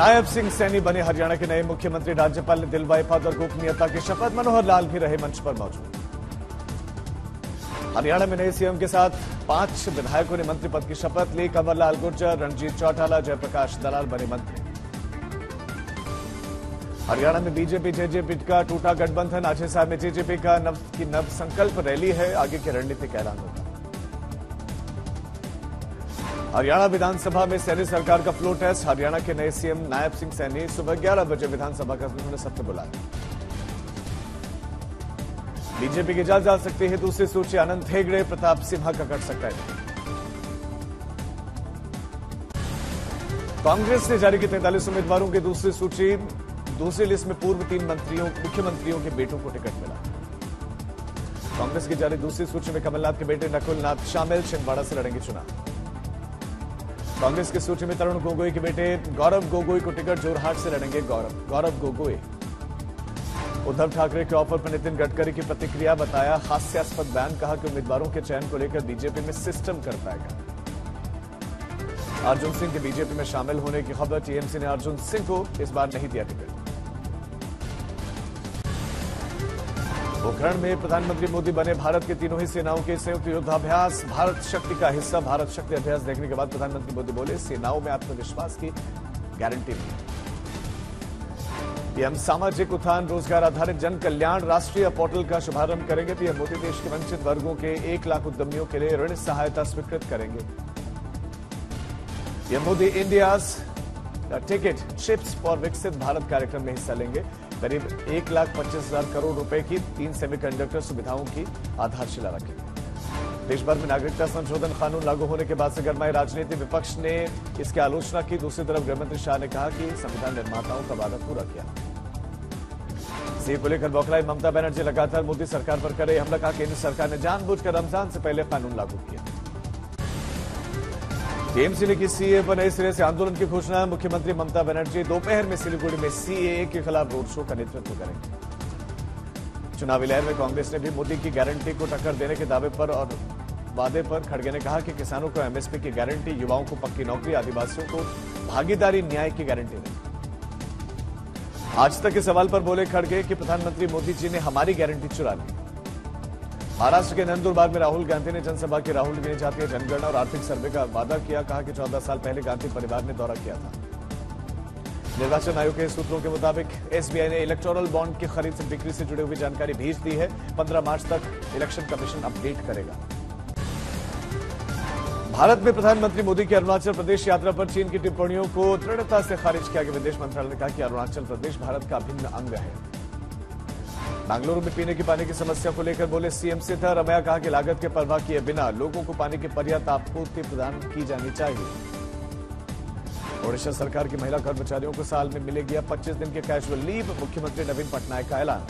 नायब सिंह सैनी बने हरियाणा के नए मुख्यमंत्री। राज्यपाल ने दिलवाई पद और गोपनीयता की शपथ। मनोहर लाल भी रहे मंच पर मौजूद। हरियाणा में नए सीएम के साथ 5 विधायकों ने मंत्री पद की शपथ ली। कंवर लाल गुर्जर, रणजीत चौटाला, जयप्रकाश दलाल बने मंत्री। हरियाणा में बीजेपी जेजेपी का टूटा गठबंधन। आज हिसार में जेजेपी का नव संकल्प रैली है। आगे की रणनीति का ऐलान होगा। हरियाणा विधानसभा में सैनी सरकार का फ्लो टेस्ट। हरियाणा के नए सीएम नायब सिंह सैनी सुबह 11 बजे विधानसभा का उन्होंने सत्र बुलाया। बीजेपी की जा सकती है दूसरी सूची। आनंद हेगड़े, प्रताप सिम्हा का कट सकता है। कांग्रेस ने जारी की 43 उम्मीदवारों की दूसरी सूची। दूसरी लिस्ट में पूर्व 3 मुख्यमंत्रियों के बेटों को टिकट मिला। कांग्रेस की जारी दूसरी सूची में कमलनाथ के बेटे नकुल नाथ शामिल। छिंदवाड़ा से लड़ेंगे चुनाव। कांग्रेस की सूची में तरुण गोगोई के बेटे गौरव गोगोई को टिकट। जोरहाट से लड़ेंगे गौरव गोगोई। उद्धव ठाकरे के ऑफर पर नितिन गडकरी की प्रतिक्रिया। बताया हास्यास्पद बयान। कहा कि उम्मीदवारों के चयन को लेकर बीजेपी में सिस्टम कर पाएगा। अर्जुन सिंह के बीजेपी में शामिल होने की खबर। टीएमसी ने अर्जुन सिंह को इस बार नहीं दिया टिकट। पोखरण में प्रधानमंत्री मोदी बने। भारत की तीनों ही सेनाओं के संयुक्त युद्धाभ्यास भारत शक्ति का हिस्सा। भारत शक्ति अभ्यास देखने के बाद प्रधानमंत्री मोदी बोले, सेनाओं में आत्मविश्वास की गारंटी मिली। पीएम सामाजिक उत्थान रोजगार आधारित जन कल्याण राष्ट्रीय पोर्टल का शुभारंभ करेंगे। पीएम मोदी देश के वंचित वर्गों के 1 लाख उद्यमियों के लिए ऋण सहायता स्वीकृत करेंगे। PM Modi India's ticket ships for विकसित भारत कार्यक्रम में हिस्सा लेंगे। करीब 1,25,000 करोड़ रुपए की 3 सेमीकंडक्टर सुविधाओं की आधारशिला रखेंगे। देश भर में नागरिकता संशोधन कानून लागू होने के बाद से गरमाई राजनीति। विपक्ष ने इसकी आलोचना की। दूसरी तरफ गृहमंत्री शाह ने कहा कि संविधान निर्माताओं का वादा पूरा किया। सीए को लेकर बौखलाई ममता बनर्जी। लगातार मोदी सरकार पर करे हमला। कहा केंद्र सरकार ने जानबूझकर रमजान से पहले कानून लागू किया। टीएमसी ने की सीए पर नए सिरे से आंदोलन की घोषणा। मुख्यमंत्री ममता बनर्जी दोपहर में सिलीगुड़ी में सीएए के खिलाफ रोड शो का नेतृत्व करेंगे। चुनावी लहर में कांग्रेस ने भी मोदी की गारंटी को टक्कर देने के दावे पर और वादे पर खड़गे ने कहा कि किसानों को एमएसपी की गारंटी, युवाओं को पक्की नौकरी, आदिवासियों को भागीदारी न्याय की गारंटी नहीं। आज तक के सवाल पर बोले खड़गे कि प्रधानमंत्री मोदी जी ने हमारी गारंटी चुरा ली। महाराष्ट्र के नंदुरबार में राहुल गांधी ने जनसभा की। राहुल ने जातीय जनगणना और आर्थिक सर्वे का वादा किया। कहा कि 14 साल पहले गांधी परिवार ने दौरा किया था। निर्वाचन आयोग के सूत्रों के मुताबिक एसबीआई ने इलेक्टोरल बॉन्ड की खरीद से बिक्री से जुड़ी हुई जानकारी भेज दी है। 15 मार्च तक इलेक्शन कमीशन अपडेट करेगा। भारत में प्रधानमंत्री मोदी की अरुणाचल प्रदेश यात्रा पर चीन की टिप्पणियों को दृढ़ता से खारिज किया गया। विदेश मंत्रालय ने कहा कि अरुणाचल प्रदेश भारत का अभिन्न अंग है। बेंगलुरु में पीने के पानी की समस्या को लेकर बोले सीएम सिद्धारमैया। कहा कि लागत के परवाह किए बिना लोगों को पानी की पर्याप्त आपूर्ति प्रदान की जानी चाहिए। ओडिशा सरकार की महिला कर्मचारियों को साल में मिलेगी अब 25 दिन की कैजुअल लीव। मुख्यमंत्री नवीन पटनायक का ऐलान।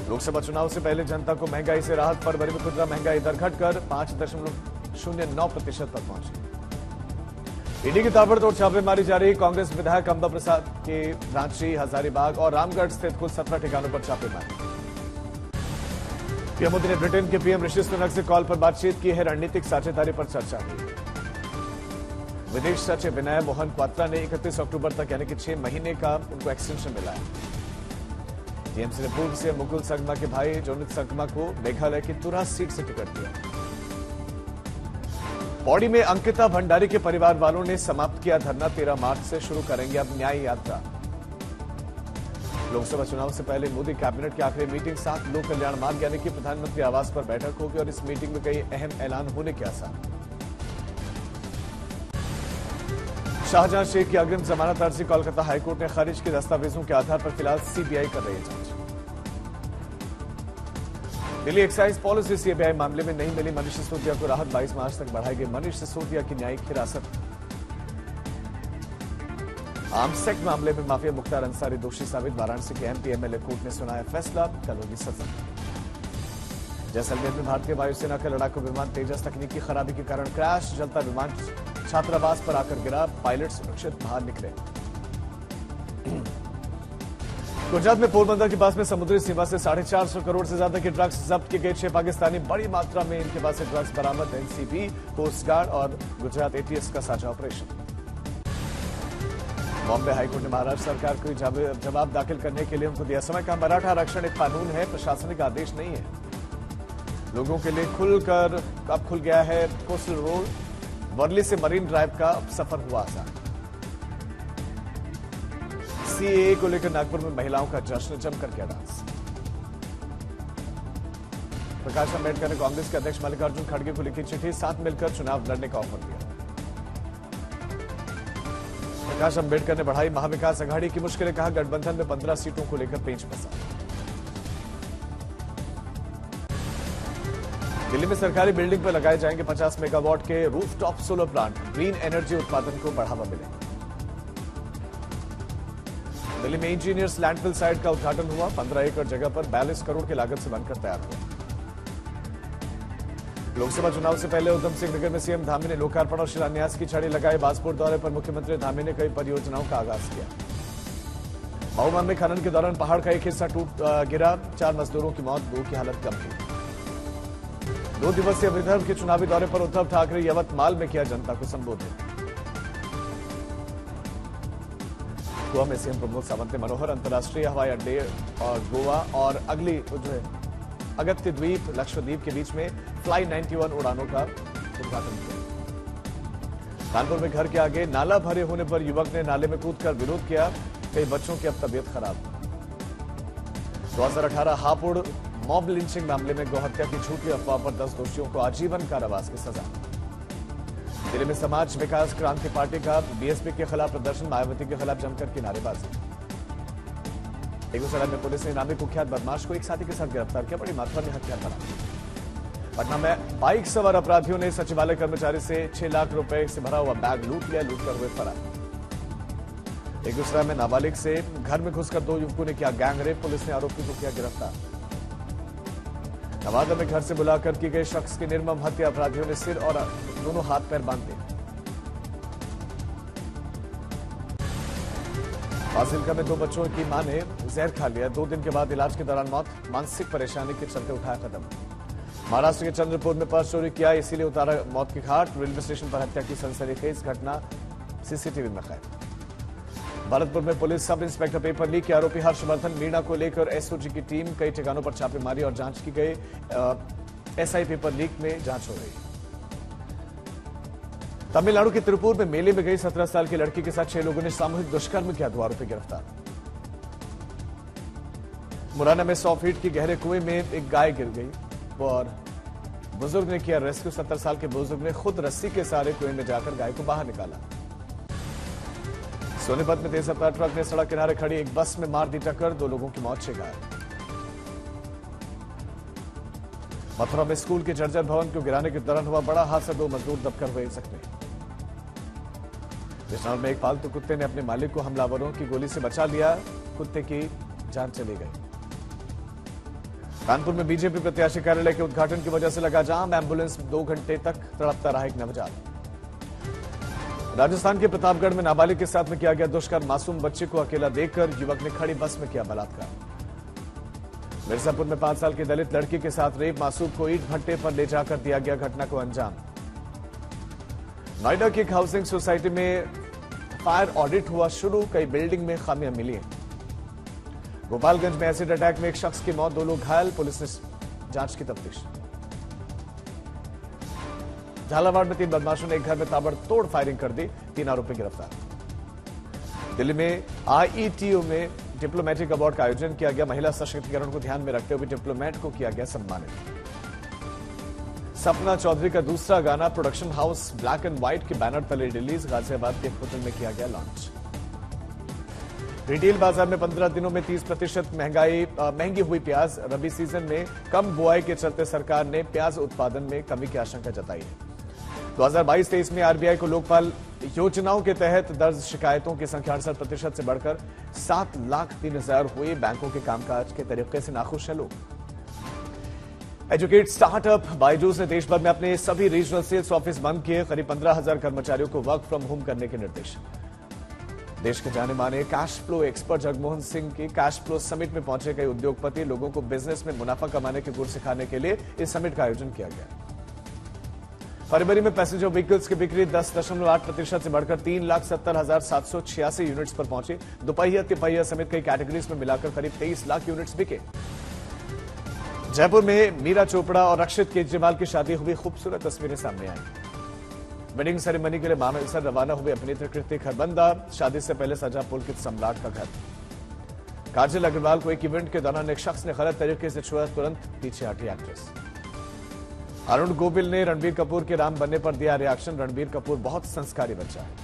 लोकसभा चुनाव से पहले जनता को महंगाई से राहत। फरवरी में खुदरा महंगाई दर घटकर 5.09% पर पहुंची। ईडी की ताबड़तोड़ छापेमारी जारी। कांग्रेस विधायक अंबा प्रसाद के रांची, हजारीबाग और रामगढ़ स्थित कुल 17 ठिकानों पर छापेमारी। पीएम मोदी ने ब्रिटेन के पीएम ऋषि सुनक से कॉल पर बातचीत की है। रणनीतिक साझेदारी पर चर्चा हुई। विदेश सचिव विनय मोहन क्वात्रा ने 31 अक्टूबर तक यानी कि 6 महीने का उनको एक्सटेंशन मिला है। टीएमसी ने पूर्व सीएम मुकुल संगमा के भाई जोनित संगमा को मेघालय की तुरा सीट से टिकट दिया। पौड़ी में अंकिता भंडारी के परिवार वालों ने समाप्त किया धरना। 13 मार्च से शुरू करेंगे अब न्याय यात्रा। लोकसभा चुनाव से पहले मोदी कैबिनेट की आखिरी मीटिंग 7 लोक कल्याण मार्ग यानी कि प्रधानमंत्री आवास पर बैठक होगी और इस मीटिंग में कई अहम ऐलान होने के आसार। शाहजहां शेख की अग्रिम जमानत अर्जी कोलकाता हाईकोर्ट ने खारिज की। दस्तावेजों के आधार पर फिलहाल सीबीआई कर रही है जांच। दिल्ली एक्साइज पॉलिसी सीबीआई मामले में नहीं मिली मनीष सिसोदिया को राहत। 22 मार्च तक बढ़ाई गई मनीष सिसोदिया की न्यायिक हिरासत। आर्म्स एक्ट मामले में माफिया मुख्तार अंसारी दोषी साबित। वाराणसी के एमपी एमएलए कोर्ट ने सुनाया फैसला। कल होगी सजा। जैसलमेर में भारतीय वायुसेना का लड़ाकू विमान तेजस तकनीकी खराबी के कारण क्रैश। जलता विमान छात्रावास पर आकर गिरा। पायलट सुरक्षित बाहर निकले। गुजरात में पोरबंदर के पास में समुद्री सीमा से 450 करोड़ से ज्यादा के ड्रग्स जब्त किए गए। 6 पाकिस्तानी बड़ी मात्रा में इनके पास से ड्रग्स बरामद। एनसीबी, कोस्ट गार्ड और गुजरात एटीएस का साझा ऑपरेशन। बॉम्बे हाईकोर्ट ने महाराष्ट्र सरकार को जवाब दाखिल करने के लिए उनको दिया समय। का मराठा आरक्षण एक कानून है, प्रशासनिक आदेश नहीं है। लोगों के लिए अब खुल गया है कोस्टल रोड। वर्ली से मरीन ड्राइव का सफर हुआ आसान। सीएए को लेकर नागपुर में महिलाओं का जश्न, जमकर किया डांस। प्रकाश अम्बेडकर ने कांग्रेस के अध्यक्ष मल्लिकार्जुन खड़गे को लिखी चिट्ठी, साथ मिलकर चुनाव लड़ने का ऑफर दिया। प्रकाश अम्बेडकर ने बढ़ाई महाविकास अघाड़ी की मुश्किलें, कहा गठबंधन में 15 सीटों को लेकर पेंच फंसा। दिल्ली में सरकारी बिल्डिंग पर लगाए जाएंगे 50 मेगावाट के rooftop solar plant, green energy उत्पादन को बढ़ावा मिलेगा। दिल्ली में इंजीनियर्स लैंडफिल साइट का उद्घाटन हुआ, 15 एकड़ जगह पर 42 करोड़ की लागत से बनकर तैयार हुआ। लोकसभा चुनाव से पहले उधम सिंह नगर में सीएम धामी ने लोकार्पण और शिलान्यास की छड़ी लगाई। बाजपुर दौरे पर मुख्यमंत्री धामी ने कई परियोजनाओं का आगाज किया। महुआ में खनन के दौरान पहाड़ का एक हिस्सा टूट गिरा, 4 मजदूरों की मौत, 2 की हालत गंभीर। 2 दिवसीय विदर्भ के चुनावी दौरे पर उद्धव ठाकरे यवतमाल में किया जनता को संबोधित। गोवा में सीएम प्रमोद सावंत ने मनोहर अंतर्राष्ट्रीय हवाई अड्डे और गोवा और अगली अगत्य द्वीप लक्षद्वीप के बीच में फ्लाई 91 उड़ानों का उद्घाटन किया। कानपुर में घर के आगे नाला भरे होने पर युवक ने नाले में कूदकर विरोध किया, कई बच्चों की अब तबीयत खराब। 2018 हापुड़ मॉब लिंचिंग मामले में गौहत्या की झूठी अफवाह पर 10 दोषियों को आजीवन कारावास की सजा। दिल्ली में समाज विकास क्रांति पार्टी का बीएसपी के खिलाफ प्रदर्शन, मायावती के खिलाफ जमकर की नारेबाजी। बेगूसराय में पुलिस ने इनामी कुख्यात बदमाश को एक साथी के साथ गिरफ्तार किया, बड़ी मात्रा में हथियार बरामद। पटना में बाइक सवार अपराधियों ने सचिवालय कर्मचारी से 6 लाख रुपए से भरा हुआ बैग लूट लिया, लूटकर हुए फरार। बेगूसराय में नाबालिग से घर में घुसकर 2 युवकों ने किया गैंग रेप, पुलिस ने आरोपी को किया गिरफ्तार। नवादा में घर से बुलाकर की गई शख्स की निर्मम हत्या, अपराधियों ने सिर और दोनों हाथ पैर बांध दिए। फाजिल्का में 2 बच्चों की मां ने जहर खा लिया, 2 दिन के बाद इलाज के दौरान मौत, मानसिक परेशानी के चलते उठाया कदम। महाराष्ट्र के चंद्रपुर में पर्स चोरी किया, इसीलिए उतारा मौत की घाट, रेलवे स्टेशन पर हत्या की सनसनीखेज घटना सीसीटीवी में कैद। भरतपुर में police sub inspector paper leak के आरोपी हर्षवर्धन मीणा को लेकर एसओजी की टीम, कई ठिकानों पर छापेमारी और जांच की गई। एसआई पेपर लीक में जांच हो रही। तमिलनाडु के तिरुपुर में मेले में गई 17 साल की लड़की के साथ 6 लोगों ने सामूहिक दुष्कर्म किया, 2 आरोपी गिरफ्तार। मुरैना में 100 फीट की गहरे कुएं में एक गाय गिर गई और बुजुर्ग ने किया रेस्क्यू। 70 साल के बुजुर्ग ने खुद रस्सी के सहारे कुएं में जाकर गाय को बाहर निकाला। सोनीपत में तेज रफ्तार ट्रक ने सड़क किनारे खड़ी एक बस में मार दी टक्कर, 2 लोगों की मौत, 6 घायल। मथुरा में स्कूल के जर्जर भवन को गिराने के दौरान हुआ बड़ा हादसा, 2 मजदूर दबकर हुए जख्मी। बिजनौर में एक पालतू कुत्ते ने अपने मालिक को हमलावरों की गोली से बचा लिया, कुत्ते की जान चली गई। कानपुर में बीजेपी प्रत्याशी कार्यालय के उद्घाटन की वजह से लगा जाम, एम्बुलेंस 2 घंटे तक तड़पता रहा एक नवजात। राजस्थान के प्रतापगढ़ में नाबालिग के साथ में किया गया दुष्कर्म, मासूम बच्चे को अकेला देखकर युवक ने खड़ी बस में किया बलात्कार। मिर्जापुर में 5 साल की दलित लड़की के साथ रेप, मासूम को ईंट भट्टे पर ले जाकर दिया गया घटना को अंजाम। नोएडा की एक हाउसिंग सोसाइटी में फायर ऑडिट हुआ शुरू, कई बिल्डिंग में खामियां मिली हैं। गोपालगंज में एसिड अटैक में एक शख्स की मौत, 2 लोग घायल, पुलिस ने जांच की तफ्तीश। झालावाड़ में 3 बदमाशों ने एक घर में ताबड़तोड़ फायरिंग कर दी, 3 आरोपी गिरफ्तार। दिल्ली में आईईटीओ में डिप्लोमेटिक अवार्ड का आयोजन किया गया, महिला सशक्तिकरण को ध्यान में रखते हुए डिप्लोमेट को किया गया सम्मानित। सपना चौधरी का दूसरा गाना production house black and white के बैनर तले रिलीज, गाजियाबाद के होटल में किया गया लॉन्च। रिटेल बाजार में 15 दिनों में 30% महंगी हुई प्याज, रबी सीजन में कम बुआई के चलते सरकार ने प्याज उत्पादन में कमी की आशंका जताई है। 2022-23 में आरबीआई को लोकपाल योजनाओं के तहत दर्ज शिकायतों की संख्या 68% से बढ़कर 7,03,000 हुई। बैंकों के कामकाज के तरीके से नाखुश है लोग। एजुकेट स्टार्टअप बायजूस ने देश भर में अपने सभी रीजनल सेल्स ऑफिस बंद किए, करीब 15,000 कर्मचारियों को वर्क फ्रॉम होम करने के निर्देश। देश के जाने माने cash flow expert Jagmohan Singh की कैश फ्लो समिट में पहुंचे कई उद्योगपति, लोगों को बिजनेस में मुनाफा कमाने के गुर सिखाने के लिए इस समिट का आयोजन किया गया। फरवरी में पैसेंजर व्हीकल्स की बिक्री 10.8% से बढ़कर 3,70,786 यूनिट्स पर पहुंची। दोपहिया तिपहिया समेत कई कैटेगरीज में मिलाकर करीब 23 लाख यूनिट्स बिके। जयपुर में मीरा चोपड़ा और रक्षित केजरीवाल की शादी हुई, खूबसूरत तस्वीरें सामने आई। वेडिंग सेरेमनी के लिए मानेसर रवाना हुए अभिनेत्री कृति खरबंदा। शादी से पहले सजा पुलकित सम्राट का घर। काजल अग्रवाल को एक इवेंट के दौरान एक शख्स ने गलत तरीके से छुआ, तुरंत पीछे हटी एक्ट्रेस। अरुण गोविल ने रणबीर कपूर के राम बनने पर दिया रिएक्शन। रणबीर कपूर बहुत संस्कारी बच्चा है।